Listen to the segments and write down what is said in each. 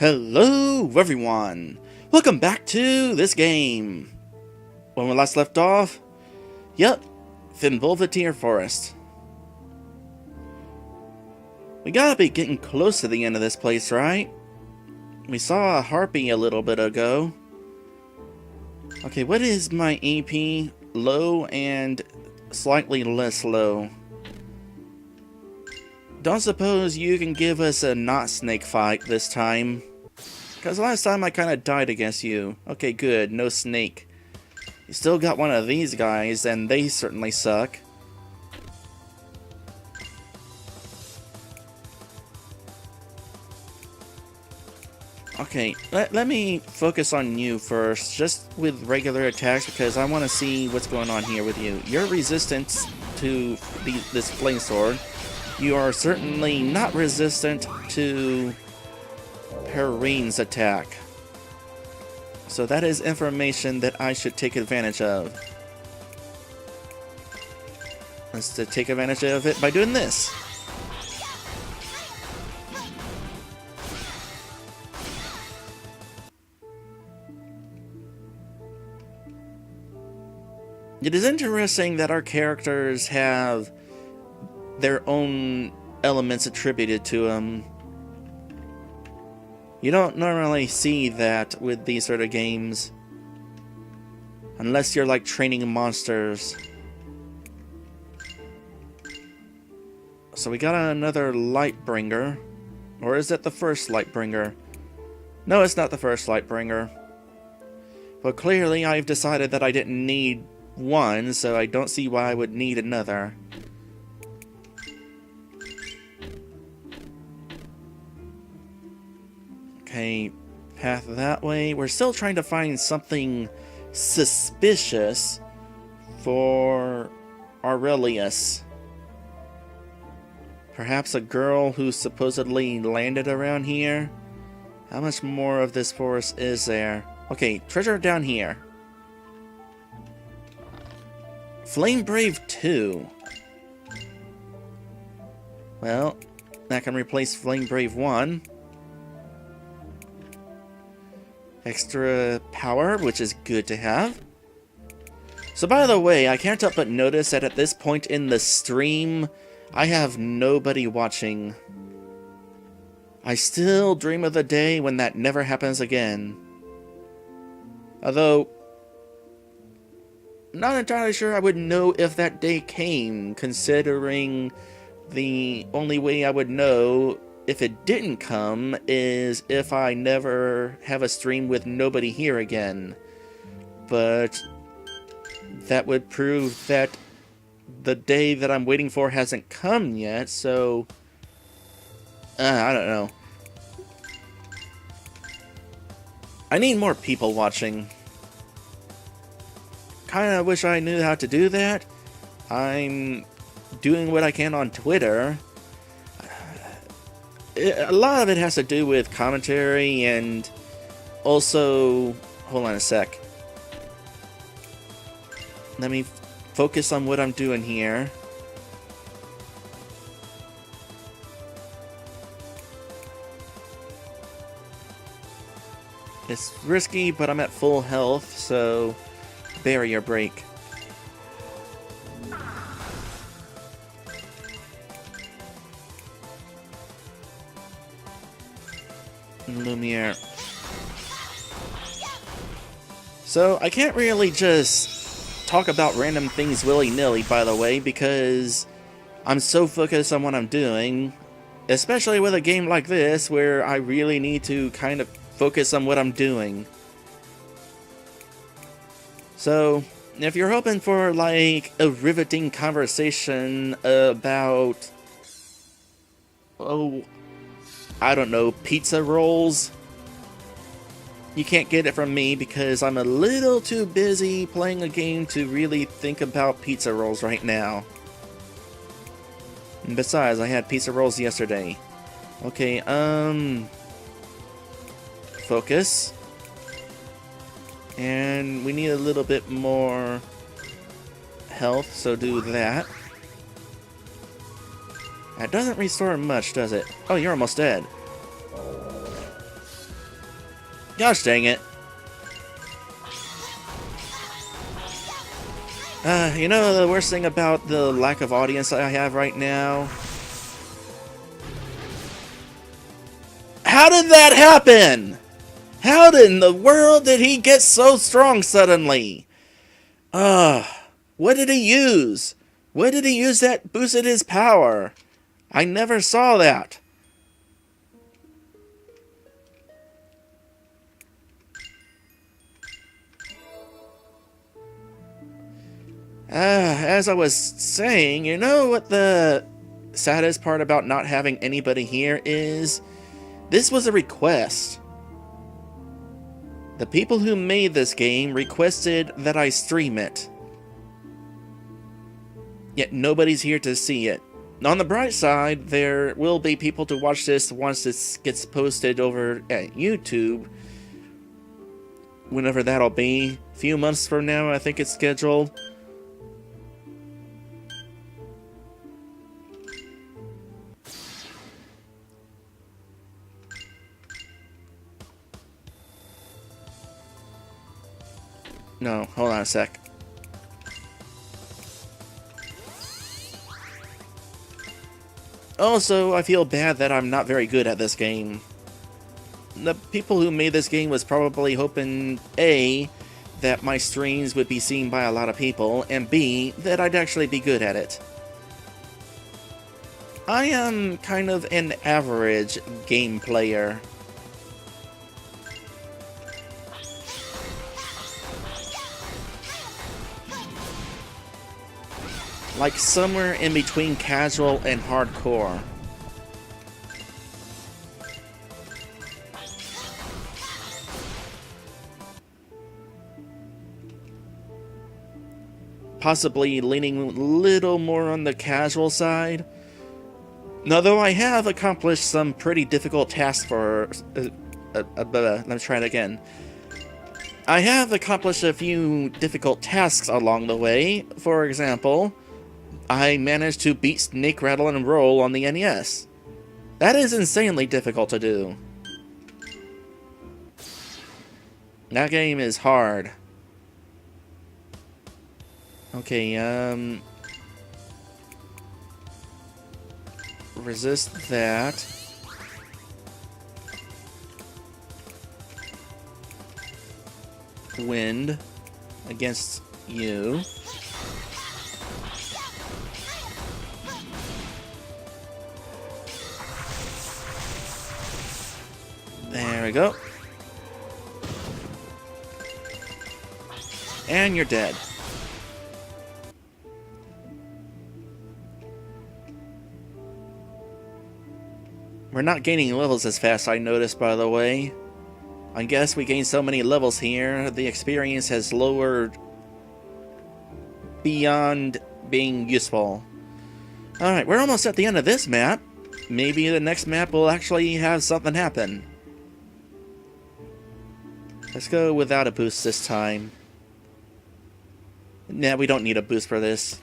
Hello everyone! Welcome back to this game! When we last left off, yep, Fimbulvetier Forest. We gotta be getting close to the end of this place, right? We saw a harpy a little bit ago. Okay, what is my AP? Low and slightly less low. Don't suppose you can give us a not snake fight this time? Because last time I kind of died against you. Okay, good. No snake. You still got one of these guys, and they certainly suck. Okay, let me focus on you first, just with regular attacks, because I want to see what's going on here with you. You're resistant to this flame sword. You are certainly not resistant to Perrine's attack. So that is information that I should take advantage of. Let's take advantage of it by doing this. It is interesting that our characters have their own elements attributed to them. You don't normally see that with these sort of games. Unless you're like training monsters. So we got another Lightbringer. Or is that the first Lightbringer? No, it's not the first Lightbringer. But clearly I've decided that I didn't need one, so I don't see why I would need another. Okay, path that way. We're still trying to find something suspicious for Aurelius. Perhaps a girl who supposedly landed around here? How much more of this forest is there? Okay, treasure down here. Flame Brave 2. Well, that can replace Flame Brave 1. Extra power, which is good to have. So by the way, I can't help but notice that at this point in the stream, I have nobody watching. I still dream of the day when that never happens again. Although, not entirely sure I would know if that day came, considering the only way I would know if it didn't come is if I never have a stream with nobody here again. But that would prove that the day that I'm waiting for hasn't come yet, so I don't know. I need more people watching. Kinda wish I knew how to do that. I'm doing what I can on Twitter. A lot of it has to do with commentary and also... Hold on a sec. Let me focus on what I'm doing here. It's risky, but I'm at full health, so barrier break. Lumiere. So, I can't really just talk about random things willy-nilly, by the way, because I'm so focused on what I'm doing, especially with a game like this, where I really need to kind of focus on what I'm doing. So, if you're hoping for, like, a riveting conversation about... oh... I don't know, pizza rolls? You can't get it from me because I'm a little too busy playing a game to really think about pizza rolls right now. And besides, I had pizza rolls yesterday. Okay, focus. And we need a little bit more health, so do that. That doesn't restore much, does it? Oh, you're almost dead. Gosh dang it. You know the worst thing about the lack of audience I have right now? How did that happen? How in the world did he get so strong suddenly? What did he use? What did he use that boosted his power? I never saw that. As I was saying, you know what the saddest part about not having anybody here is? This was a request. The people who made this game requested that I stream it. Yet nobody's here to see it. On the bright side, there will be people to watch this once this gets posted over at YouTube. Whenever that'll be. A few months from now, I think it's scheduled. No, hold on a sec. Also, I feel bad that I'm not very good at this game. The people who made this game was probably hoping, A, that my streams would be seen by a lot of people, and B, that I'd actually be good at it. I am kind of an average game player. Like somewhere in between casual and hardcore. Possibly leaning a little more on the casual side. Although I have accomplished some pretty difficult tasks for... let me try it again. I have accomplished a few difficult tasks along the way. For example, I managed to beat Snake, Rattle, and Roll on the NES. That is insanely difficult to do. That game is hard. Okay, resist that. Wind against you. There we go. And you're dead. We're not gaining levels as fast, I noticed, by the way. I guess we gained so many levels here, the experience has lowered beyond being useful. Alright, we're almost at the end of this map. Maybe the next map will actually have something happen. Let's go without a boost this time. Nah, we don't need a boost for this.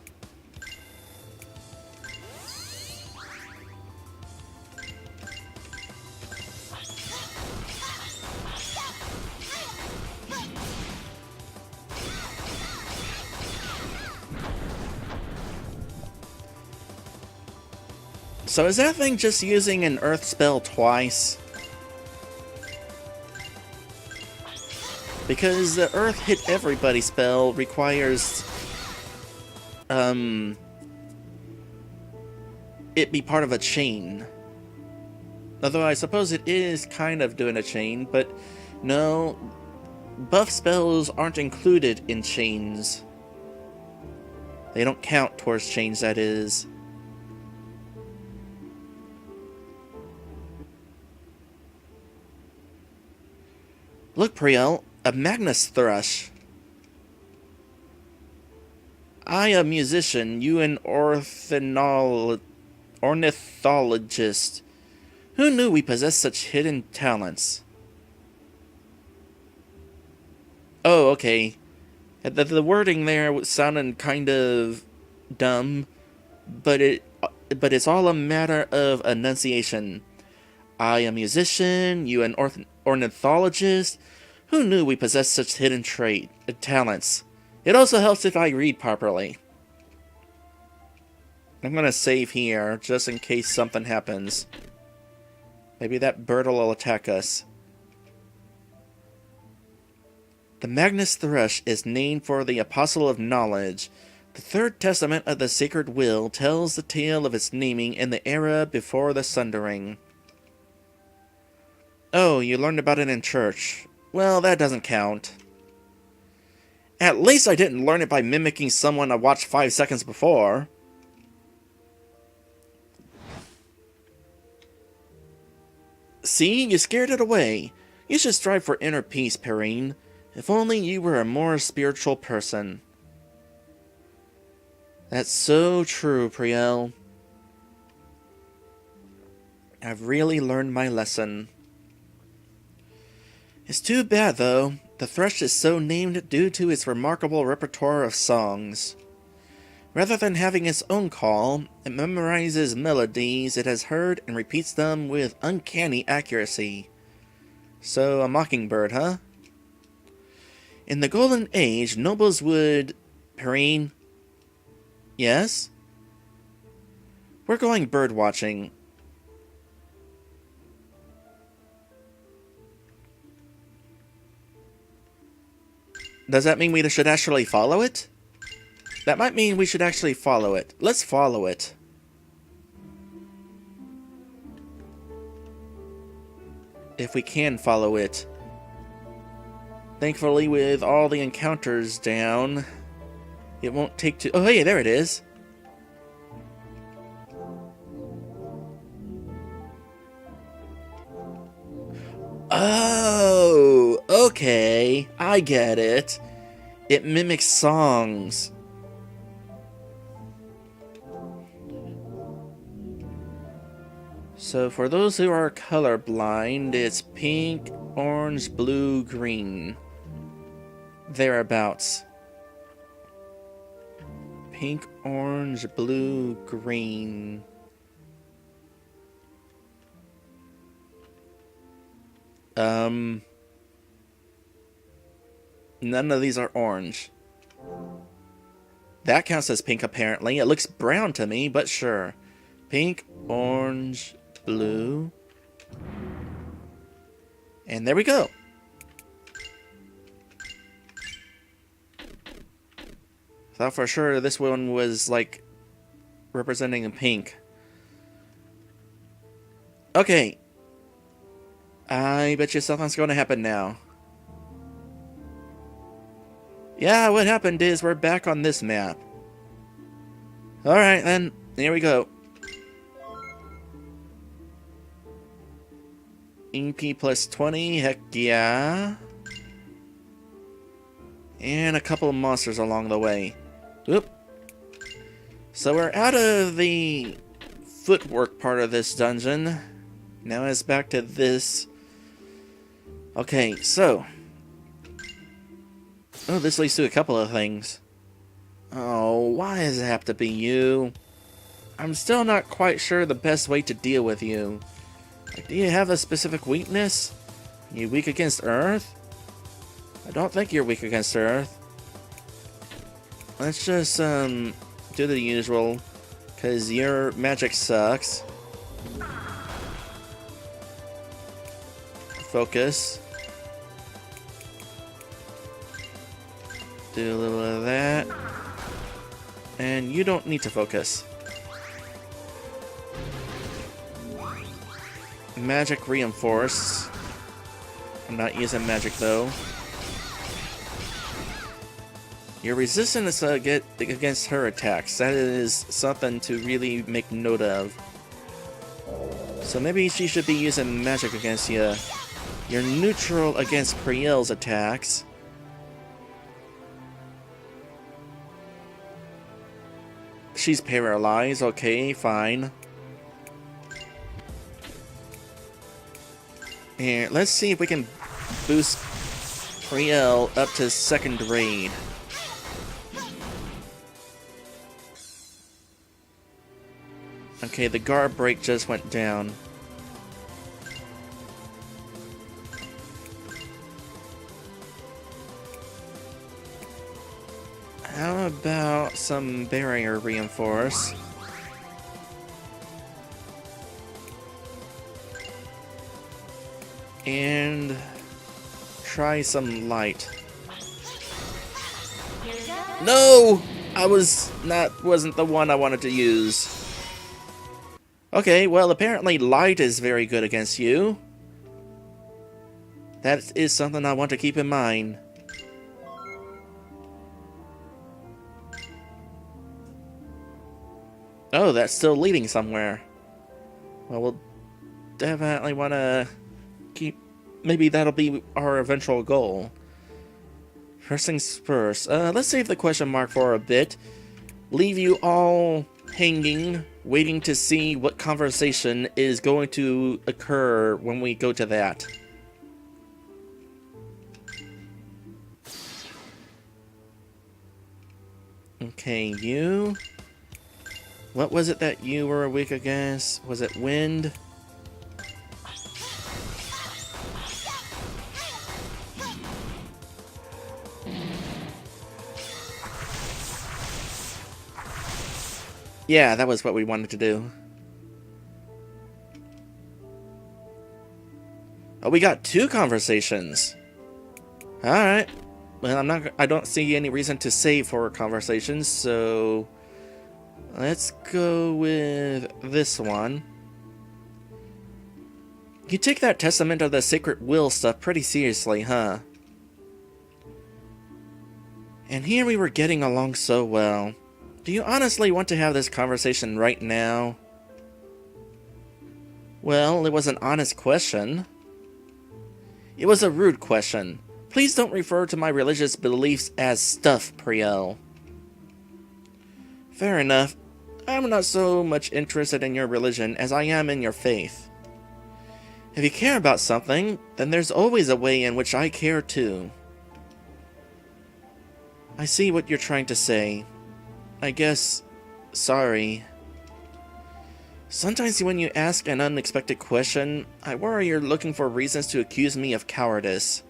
So is that thing just using an earth spell twice? Because the earth hit everybody spell requires it be part of a chain. Although I suppose it is kind of doing a chain, but no, buff spells aren't included in chains. They don't count towards chains, that is. Look, Priel, a Magnus Thrush. I, a musician, you an ornithologist. Who knew we possessed such hidden talents? Oh, okay. The wording there sounded kind of dumb, but it's all a matter of enunciation. I, a musician, you an ornithologist. Who knew we possessed such hidden talents? It also helps if I read properly. I'm gonna save here, just in case something happens. Maybe that bird will attack us. The Magnus Thrush is named for the Apostle of Knowledge. The Third Testament of the Sacred Will tells the tale of its naming in the era before the Sundering. Oh, you learned about it in church. Well, that doesn't count. At least I didn't learn it by mimicking someone I watched 5 seconds before. See, you scared it away. You should strive for inner peace, Perrine. If only you were a more spiritual person. That's so true, Priel. I've really learned my lesson. It's too bad, though. The thrush is so named due to its remarkable repertoire of songs. Rather than having its own call, it memorizes melodies it has heard and repeats them with uncanny accuracy. So, a mockingbird, huh? In the Golden Age, nobles would... Perrine? Yes? We're going bird watching. Does that mean we should actually follow it? That might mean we should actually follow it. Let's follow it. If we can follow it. Thankfully, with all the encounters down, it won't take too... Oh, hey, there it is. Oh, okay. I get it. It mimics songs. So for those who are colorblind, it's pink, orange, blue, green. Thereabouts. Pink, orange, blue, green. None of these are orange. That counts as pink, apparently. It looks brown to me, but sure. Pink, orange, blue. And there we go. Thought for sure this one was, like, representing a pink. Okay. I bet you something's going to happen now. Yeah, what happened is we're back on this map. Alright, then. Here we go. EP plus 20, heck yeah. And a couple of monsters along the way. Oop. So we're out of the footwork part of this dungeon. Now it's back to this. Okay, so. Oh, this leads to a couple of things. Oh, why does it have to be you? I'm still not quite sure the best way to deal with you. Like, do you have a specific weakness? Are you weak against Earth? I don't think you're weak against Earth. Let's just, do the usual. Because your magic sucks. Focus. Do a little of that. And you don't need to focus. Magic reinforce. I'm not using magic though. Your resistance against her attacks. That is something to really make note of. So maybe she should be using magic against you. You're neutral against Priel's attacks. She's paralyzed. Okay, fine. And let's see if we can boost Priel up to second grade. Okay, the guard break just went down. about some barrier reinforce? And try some light. No! Wasn't the one I wanted to use. Okay, well apparently light is very good against you. That is something I want to keep in mind. Oh, that's still leading somewhere. Well, we'll definitely want to keep... Maybe that'll be our eventual goal. First things first. Let's save the question mark for a bit. Leave you all hanging, waiting to see what conversation is going to occur when we go to that. Okay, you... What was it that you were weak against? Was it wind? Yeah, that was what we wanted to do. Oh, we got 2 conversations. Alright. Well, I don't see any reason to save for conversations, so let's go with this one. You take that Testament of the Sacred Will stuff pretty seriously, huh? And here we were getting along so well. Do you honestly want to have this conversation right now? Well, it was an honest question. It was a rude question. Please don't refer to my religious beliefs as stuff, Priel. Fair enough. I'm not so much interested in your religion as I am in your faith. If you care about something, then there's always a way in which I care too. I see what you're trying to say. I guess... sorry. Sometimes when you ask an unexpected question, I worry you're looking for reasons to accuse me of cowardice.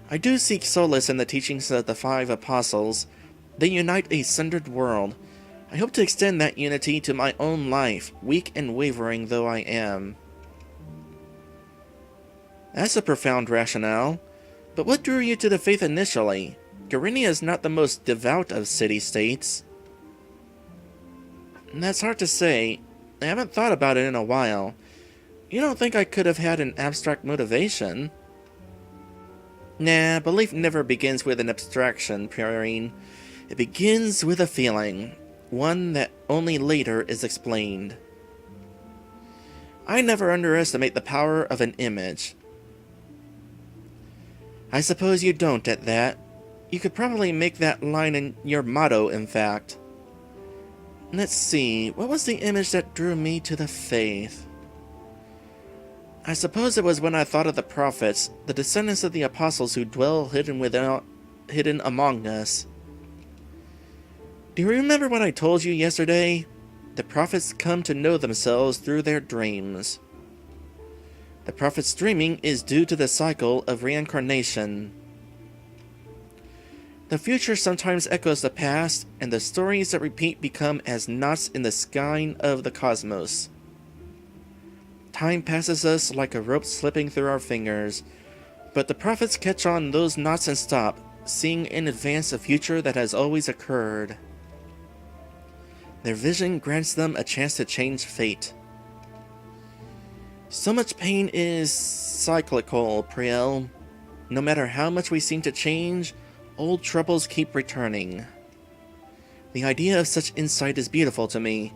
I do seek solace in the teachings of the 5 apostles. They unite a sundered world. I hope to extend that unity to my own life, weak and wavering though I am. That's a profound rationale. But what drew you to the faith initially? Garenia is not the most devout of city-states. That's hard to say. I haven't thought about it in a while. You don't think I could have had an abstract motivation? Nah, belief never begins with an abstraction, Purine. It begins with a feeling, one that only later is explained. I never underestimate the power of an image. I suppose you don't at that. You could probably make that line in your motto, in fact. Let's see, what was the image that drew me to the faith? I suppose it was when I thought of the prophets, the descendants of the apostles who dwell hidden among us. Do you remember what I told you yesterday? The prophets come to know themselves through their dreams. The prophet's dreaming is due to the cycle of reincarnation. The future sometimes echoes the past, and the stories that repeat become as knots in the skein of the cosmos. Time passes us like a rope slipping through our fingers, but the prophets catch on those knots and stop, seeing in advance a future that has always occurred. Their vision grants them a chance to change fate. So much pain is cyclical, Priel. No matter how much we seem to change, old troubles keep returning. The idea of such insight is beautiful to me.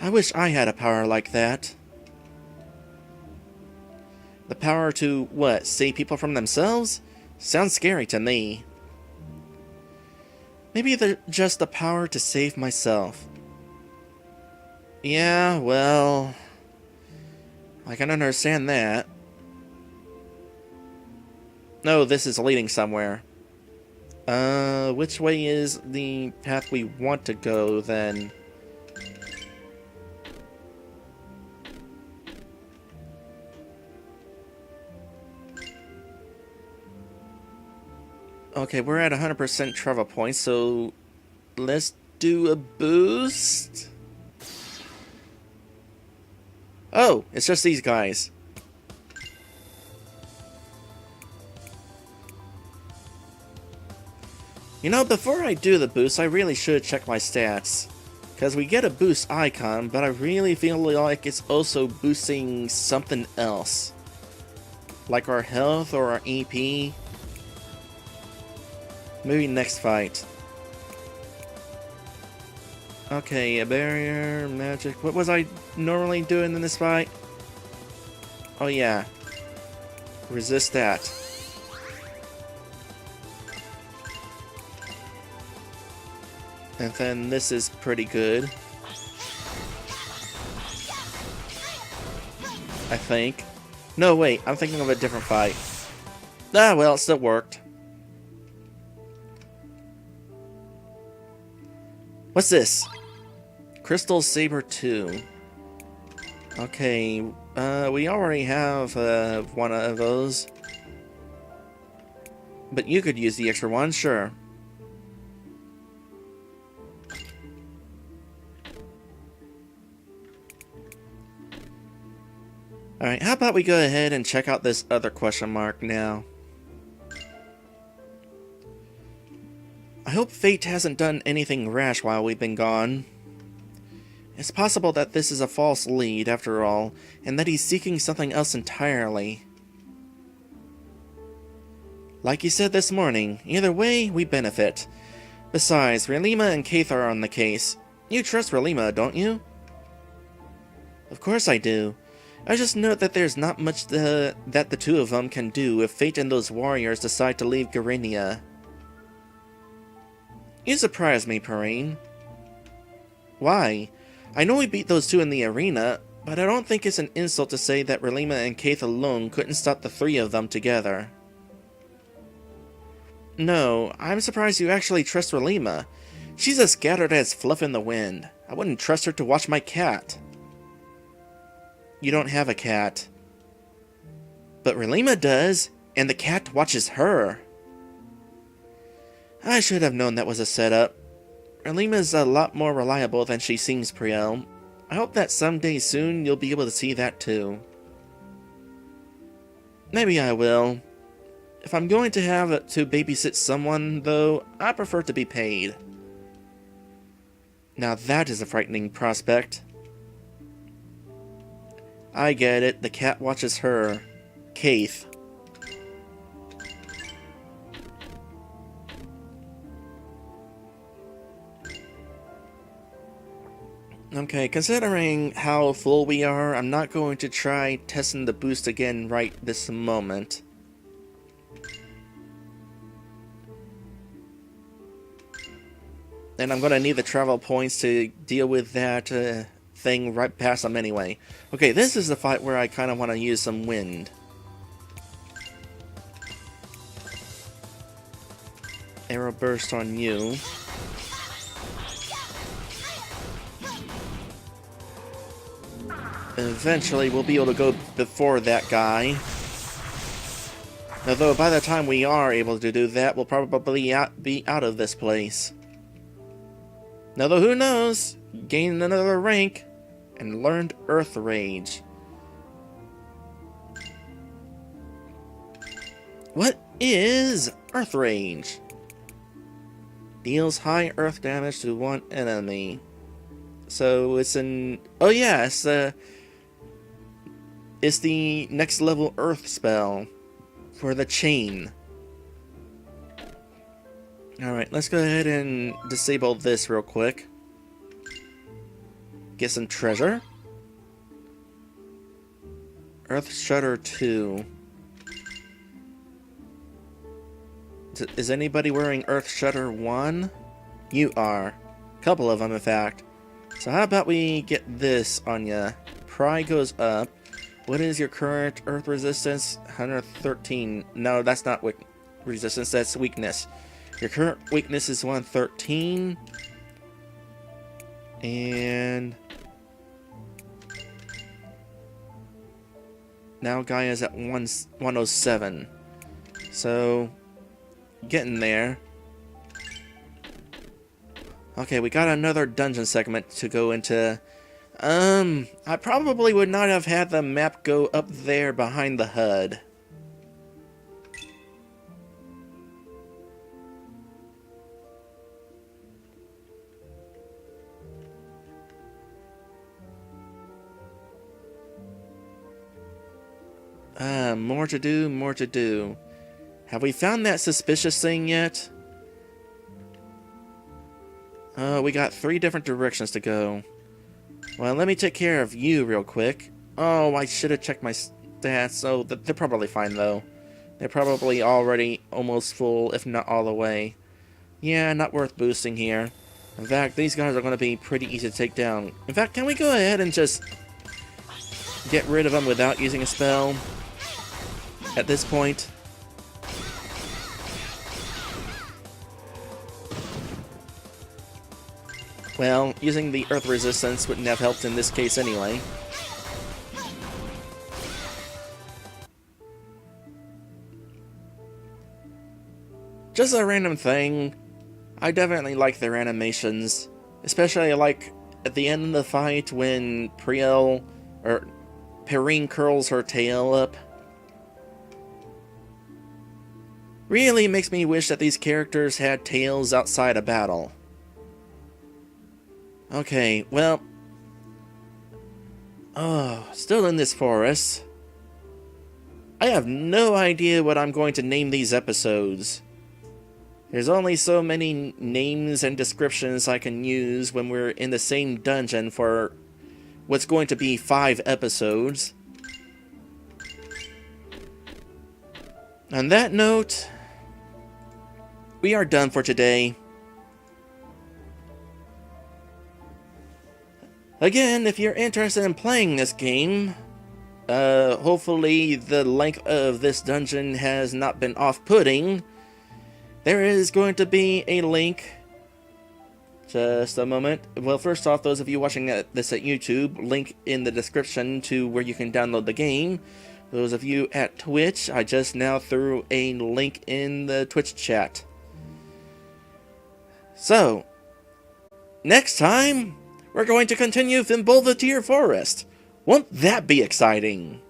I wish I had a power like that. The power to, what, save people from themselves? Sounds scary to me. Maybe just the power to save myself. Yeah, well... I can understand that. No, this is leading somewhere. Which way is the path we want to go, then? Okay, we're at 100% travel points, so let's do a boost. Oh, it's just these guys. You know, before I do the boost, I really should check my stats. Because we get a boost icon, but I really feel like it's also boosting something else. Like our health or our EP. Maybe next fight. Okay, a barrier, magic. What was I normally doing in this fight? Oh yeah. Resist that. And then this is pretty good. I think. No, wait, I'm thinking of a different fight. Ah, well, it still worked. What's this? Crystal Saber 2. Okay, we already have one of those. But you could use the extra one, sure. Alright, how about we go ahead and check out this other question mark now. I hope Fate hasn't done anything rash while we've been gone. It's possible that this is a false lead, after all, and that he's seeking something else entirely. Like you said this morning, either way, we benefit. Besides, Relima and Kaith are on the case. You trust Relima, don't you? Of course I do. I just note that there's not much that the two of them can do if Fate and those warriors decide to leave Garenia. You surprise me, Perrine. Why? I know we beat those two in the arena, but I don't think it's an insult to say that Relima and Kaith alone couldn't stop the three of them together. No, I'm surprised you actually trust Relima. She's as scattered as fluff in the wind. I wouldn't trust her to watch my cat. You don't have a cat. But Relima does, and the cat watches her. I should have known that was a setup. Relima's a lot more reliable than she seems, Priel. I hope that someday soon you'll be able to see that too. Maybe I will. If I'm going to have to babysit someone, though, I prefer to be paid. Now that is a frightening prospect. I get it, the cat watches her. Kaith. Okay, considering how full we are, I'm not going to try testing the boost again right this moment. And I'm going to need the travel points to deal with that thing right past them anyway. Okay, this is the fight where I kind of want to use some wind. Arrow burst on you. Eventually, we'll be able to go before that guy. Although, by the time we are able to do that, we'll probably be out of this place. Now, though, who knows? Gained another rank and learned Earth Rage. What is Earth Rage? Deals high earth damage to one enemy. So it's an... Oh yeah, it's the next level Earth spell for the chain. Alright, let's go ahead and disable this real quick. Get some treasure. Earth Shudder 2. Is anybody wearing Earth Shudder 1? You are. A couple of them, in fact. So how about we get this on ya? Pry goes up. What is your current Earth resistance? 113. No, that's not resistance, that's weakness. Your current weakness is 113. And... now Gaia's at 107. So... getting there. Okay, we got another dungeon segment to go into. I probably would not have had the map go up there behind the HUD. More to do, more to do. Have we found that suspicious thing yet? We got 3 different directions to go. Well, let me take care of you real quick. Oh, I should have checked my stats. Oh, they're probably fine, though. They're probably already almost full, if not all the way. Yeah, not worth boosting here. In fact, these guys are going to be pretty easy to take down. In fact, can we go ahead and just get rid of them without using a spell at this point? Well, using the earth resistance wouldn't have helped in this case anyway. Just a random thing, I definitely like their animations. Especially like at the end of the fight when Perrine curls her tail up. Really makes me wish that these characters had tails outside of battle. Okay, well... Oh, still in this forest. I have no idea what I'm going to name these episodes. There's only so many names and descriptions I can use when we're in the same dungeon for what's going to be 5 episodes. On that note, we are done for today. Again, if you're interested in playing this game, hopefully the length of this dungeon has not been off-putting. There is going to be a link. Just a moment. Well, first off, those of you watching this at YouTube, link in the description to where you can download the game. Those of you at Twitch, I just now threw a link in the Twitch chat. So, next time, we're going to continue Fimbulvetr Forest. Won't that be exciting?